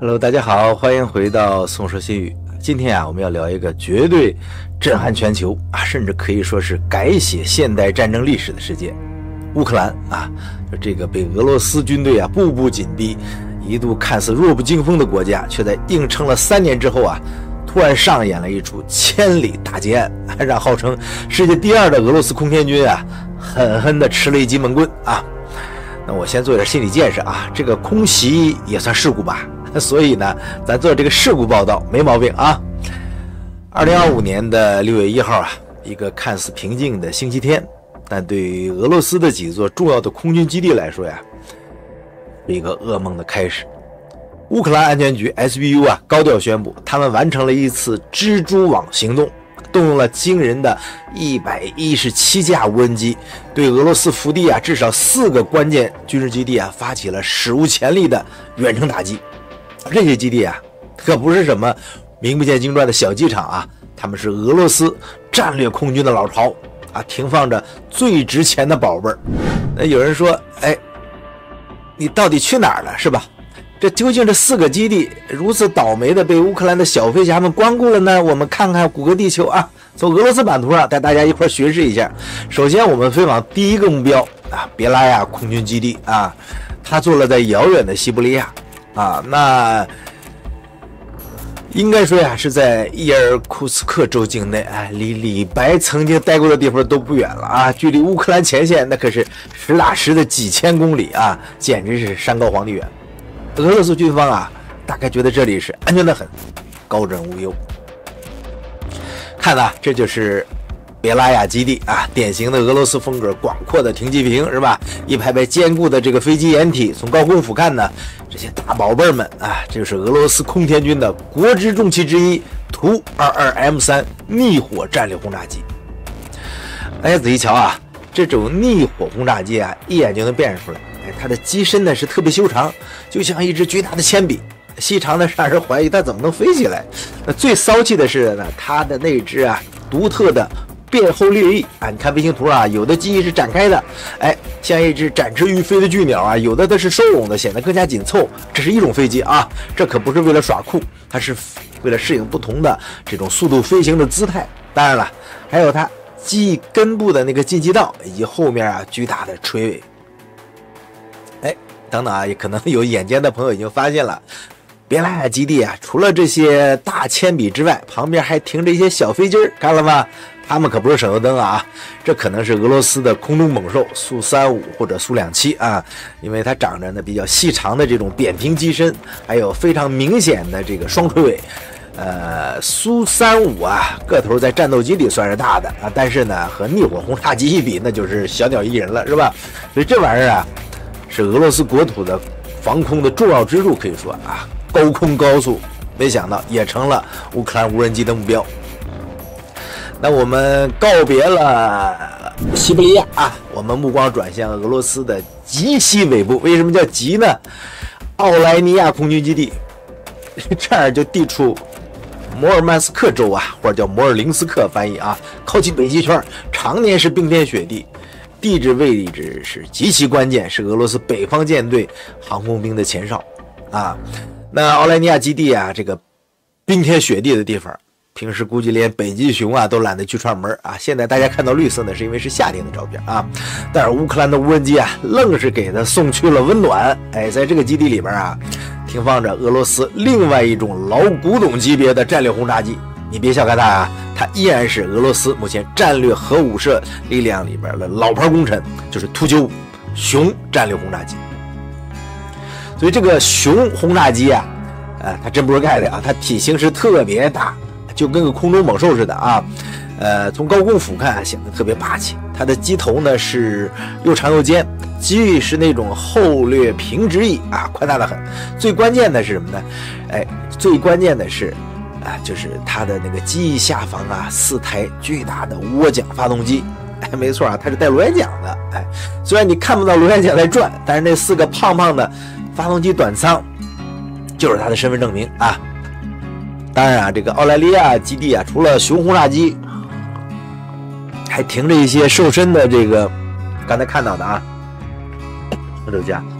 Hello， 大家好，欢迎回到宋说新语。今天啊，我们要聊一个绝对震撼全球啊，甚至可以说是改写现代战争历史的事件——乌克兰啊，就这个被俄罗斯军队啊步步紧逼，一度看似弱不禁风的国家，却在硬撑了3年之后啊，突然上演了一出千里大劫案，让号称世界第2的俄罗斯空天军啊，狠狠地吃了一记闷棍啊。那我先做点心理建设啊，这个空袭也算事故吧。所以呢，咱做这个事故报道没毛病啊。2025年的6月1号啊，一个看似平静的星期天，但对于俄罗斯的几座重要的空军基地来说呀，是一个噩梦的开始。乌克兰安全局 SBU 啊高调宣布，他们完成了一次蜘蛛网行动，动用了惊人的117架无人机，对俄罗斯腹地啊至少4个关键军事基地啊发起了史无前例的远程打击。这些基地啊，可不是什么名不见经传的小机场啊，他们是俄罗斯战略空军的老巢啊，停放着最值钱的宝贝儿。那有人说，哎，你到底去哪儿了，是吧？这究竟这4个基地如此倒霉的被乌克兰的小飞侠们光顾了呢？我们看看谷歌地球啊，从俄罗斯版图上带大家一块巡视一下。首先，我们飞往第一个目标啊，别拉亚空军基地啊，它坐落在遥远的西伯利亚。啊，那应该说呀，是在伊尔库斯克州境内，哎，离李白曾经待过的地方都不远了啊，距离乌克兰前线那可是实打实的几千公里啊，简直是山高皇帝远。俄罗斯军方啊，大概觉得这里是安全的很，高枕无忧。看啊，这就是别拉亚基地啊，典型的俄罗斯风格，广阔的停机坪是吧？一排排坚固的这个飞机掩体，从高空俯瞰呢，这些大宝贝们啊，这就是俄罗斯空天军的国之重器之一图22M3逆火战略轰炸机。大家仔细瞧啊，这种逆火轰炸机啊，一眼就能辨认出来。哎，它的机身呢是特别修长，就像一支巨大的铅笔，细长的让人怀疑它怎么能飞起来。那最骚气的是呢，它的那只啊独特的变后掠翼啊，你看卫星图啊，有的机翼是展开的，哎，像一只展翅欲飞的巨鸟啊，有的它是收拢的，显得更加紧凑。这是一种飞机啊，这可不是为了耍酷，它是为了适应不同的这种速度飞行的姿态。当然了，还有它机翼根部的那个进气道，以及后面啊巨大的垂尾。哎，等等啊，也可能有眼尖的朋友已经发现了。别拉亚基地啊，除了这些大铅笔之外，旁边还停着一些小飞机儿，看了吗？他们可不是省油灯啊，这可能是俄罗斯的空中猛兽苏35或者苏27啊，因为它长着呢比较细长的这种扁平机身，还有非常明显的这个双垂尾。苏35啊，个头在战斗机里算是大的啊，但是呢和逆火轰炸机一比，那就是小鸟依人了，是吧？所以这玩意儿啊，是俄罗斯国土的防空的重要支柱，可以说啊。高空高速，没想到也成了乌克兰无人机的目标。那我们告别了西伯利亚啊，我们目光转向俄罗斯的极西北部。为什么叫极呢？奥莱尼亚空军基地，这儿就地处摩尔曼斯克州啊，或者叫摩尔林斯克翻译啊，靠近北极圈，常年是冰天雪地，地质位置是极其关键，是俄罗斯北方舰队航空兵的前哨啊。那奥莱尼亚基地啊，这个冰天雪地的地方，平时估计连北极熊啊都懒得去串门啊。现在大家看到绿色呢，是因为是夏天的照片啊。但是乌克兰的无人机啊，愣是给它送去了温暖。哎，在这个基地里边啊，停放着俄罗斯另外一种老古董级别的战略轰炸机。你别小看它啊，它依然是俄罗斯目前战略核武射力量里边的老牌功臣，就是图95熊战略轰炸机。所以这个熊轰炸机啊，它真不是盖的啊，它体型是特别大，就跟个空中猛兽似的啊。从高空俯瞰显得特别霸气。它的机头呢是又长又尖，机翼是那种后掠平直翼啊，宽大的很。最关键的是什么呢？哎，最关键的是啊，就是它的那个机翼下方啊，4台巨大的涡桨发动机。哎，没错啊，它是带螺旋桨的。哎，虽然你看不到螺旋桨在转，但是那4个胖胖的发动机短舱就是它的身份证明啊。当然啊，这个奥莱利亚基地啊，除了熊轰炸机，还停着一些瘦身的这个刚才看到的啊，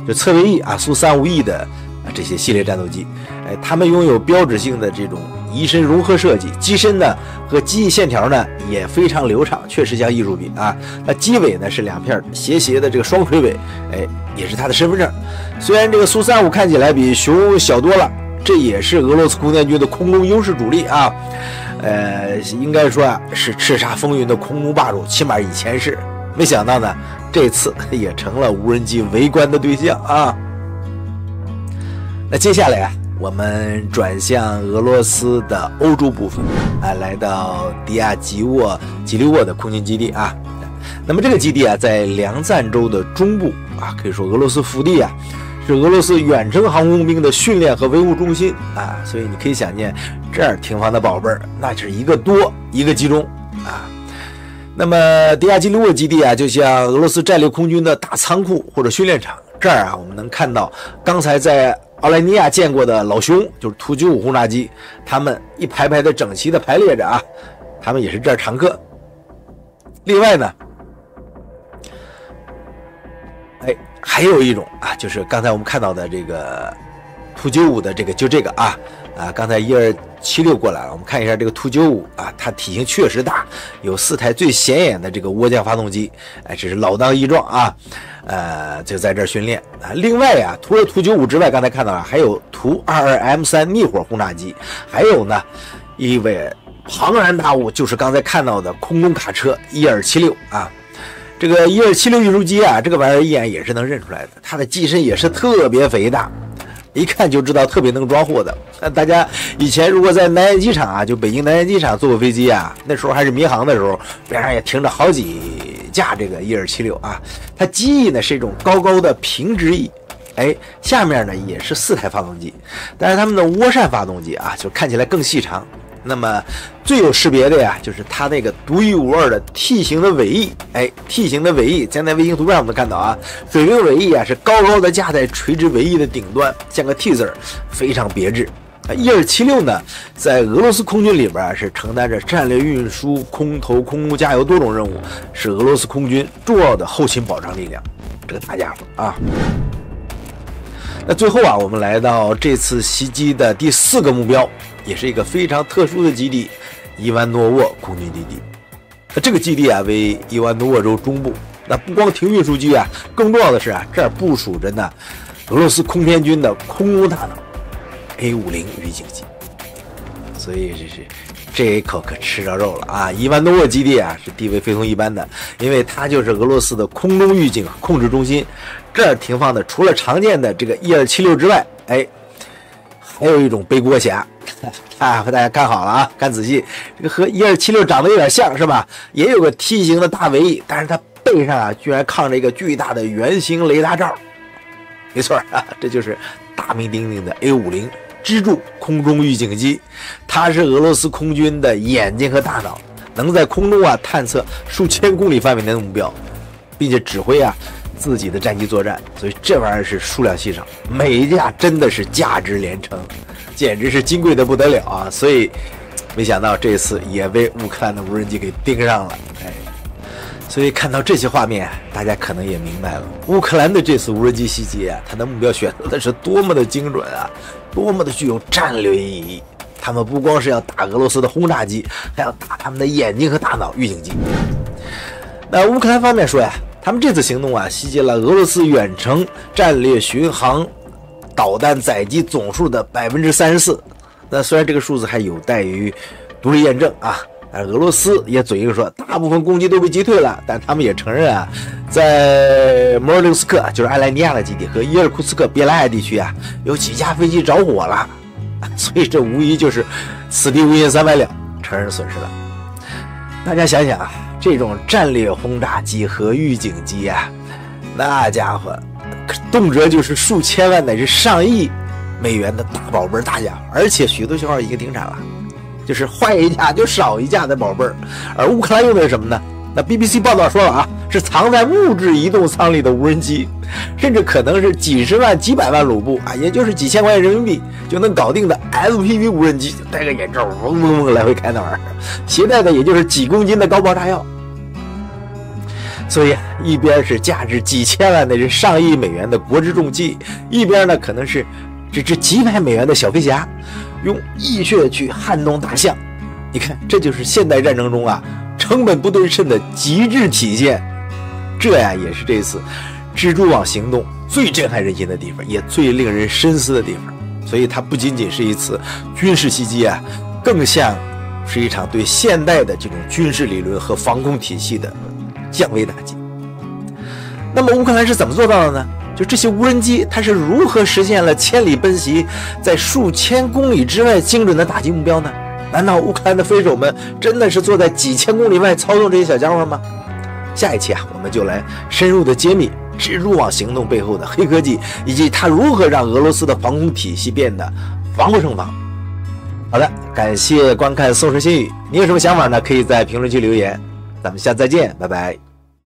就侧位翼啊，苏 35E 的这些系列战斗机，它们拥有标志性的这种机身融合设计，机身呢和机翼线条呢也非常流畅，确实像艺术品啊。那机尾呢是2片斜的这个双垂尾，也是它的身份证。虽然这个苏35看起来比熊小多了，这也是俄罗斯空天军的空中优势主力啊。应该说啊是叱咤风云的空中霸主，起码以前是。没想到呢，这次也成了无人机围观的对象啊。那接下来啊，我们转向俄罗斯的欧洲部分啊，来到迪亚吉利沃的空军基地啊。那么这个基地啊，在梁赞州的中部啊，可以说俄罗斯腹地啊，是俄罗斯远程航空兵的训练和维护中心啊。所以你可以想见，这儿停放的宝贝儿，那是一个多一个集中啊。那么迪亚吉利沃基地啊，就像俄罗斯战略空军的大仓库或者训练场。这儿啊，我们能看到刚才在奥莱尼亚见过的老熊，就是图95轰炸机，他们一排排的整齐的排列着啊，他们也是这儿常客。另外呢，还有一种啊，就是刚才我们看到的这个图95的这个啊，刚才1276过来了，我们看一下这个图95啊，它体型确实大，有4台最显眼的这个涡降发动机，这是老当益壮啊。就在这儿训练啊。另外啊，除了图95之外，刚才看到了还有图22M3逆火轰炸机，还有呢一位庞然大物，就是刚才看到的空中卡车1276啊。这个1276运输机啊，这个玩意儿一眼也是能认出来的，它的机身也是特别肥大，一看就知道特别能装货的。大家以前如果在南苑机场啊，就北京南苑机场坐过飞机啊，那时候还是民航的时候，边上也停着好几架这个1276啊。它机翼呢是一种高高的平直翼，下面呢也是4台发动机，但是它们的涡扇发动机啊，就看起来更细长。那么最有识别的呀，就是它那个独一无二的 T 型的尾翼，T 型的尾翼，现在卫星图片我们能看到啊，水平尾翼啊是高高的架在垂直尾翼的顶端，像个 T 字儿，非常别致。1276呢，在俄罗斯空军里边啊，是承担着战略运输、空投、空中加油多种任务，是俄罗斯空军重要的后勤保障力量。这个大家伙啊。那最后啊，我们来到这次袭击的第4个目标，也是一个非常特殊的基地——伊万诺沃空军基地。那这个基地啊，为伊万诺沃州中部。那不光停运输机啊，更重要的是啊，这儿部署着呢俄罗斯空天军的空中大脑 A50预警机。所以这一口可吃着肉了啊！伊万诺沃基地啊，是地位非同一般的，因为它就是俄罗斯的空中预警控制中心。这儿停放的除了常见的这个1276之外，还有一种背锅侠啊！大家看好了啊，看仔细，这个和1276长得有点像是吧？也有个梯形的大尾翼，但是它背上啊，居然抗着一个巨大的圆形雷达罩。没错啊，这就是大名鼎鼎的 A50支柱空中预警机，它是俄罗斯空军的眼睛和大脑，能在空中啊探测数千公里范围内的目标，并且指挥啊自己的战机作战。所以这玩意儿是数量稀少，每一架真的是价值连城，简直是金贵的不得了啊！所以没想到这次也被乌克兰的无人机给盯上了。所以看到这些画面，大家可能也明白了，乌克兰的这次无人机袭击啊，它的目标选择的是多么的精准啊，多么的具有战略意义。他们不光是要打俄罗斯的轰炸机，还要打他们的眼睛和大脑预警机。那乌克兰方面说呀，他们这次行动啊，袭击了俄罗斯远程战略巡航导弹载机总数的34%。那虽然这个数字还有待于独立验证啊。俄罗斯也嘴硬说，大部分攻击都被击退了，但他们也承认啊，在摩尔林斯克，就是艾莱尼亚的基地和伊尔库茨克别拉亚地区啊，有几架飞机着火了，所以这无疑就是此地无银三百两，承认损失了。大家想想啊，这种战略轰炸机和预警机啊，那家伙动辄就是数千万乃至上亿美元的大宝贝大家伙，而且许多型号已经停产了。就是坏一架就少一架的宝贝儿，而乌克兰用的是什么呢？那 BBC 报道说了啊，是藏在物质移动舱里的无人机，甚至可能是几十万、几百万卢布啊，也就是几千块钱人民币就能搞定的 FPV 无人机，戴个眼罩，嗡嗡嗡来回开那玩意儿，携带的也就是几公斤的高爆炸药。所以一边是价值几千万乃至上亿美元的国之重器，一边呢可能是这只几百美元的小飞侠，用义血去撼动大象。你看，这就是现代战争中啊成本不对称的极致体现。这呀也是这次蜘蛛网行动最震撼人心的地方，也最令人深思的地方。所以它不仅仅是一次军事袭击啊，更像是一场对现代的这种军事理论和防空体系的降维打击。那么乌克兰是怎么做到的呢？就这些无人机，它是如何实现了千里奔袭，在数千公里之外精准的打击目标呢？难道乌克兰的飞手们真的是坐在几千公里外操纵这些小家伙吗？下一期啊，我们就来深入的揭秘蜘蛛网行动背后的黑科技，以及它如何让俄罗斯的防空体系变得防不胜防。好的，感谢观看宋时新语，你有什么想法呢？可以在评论区留言。咱们下次再见，拜拜。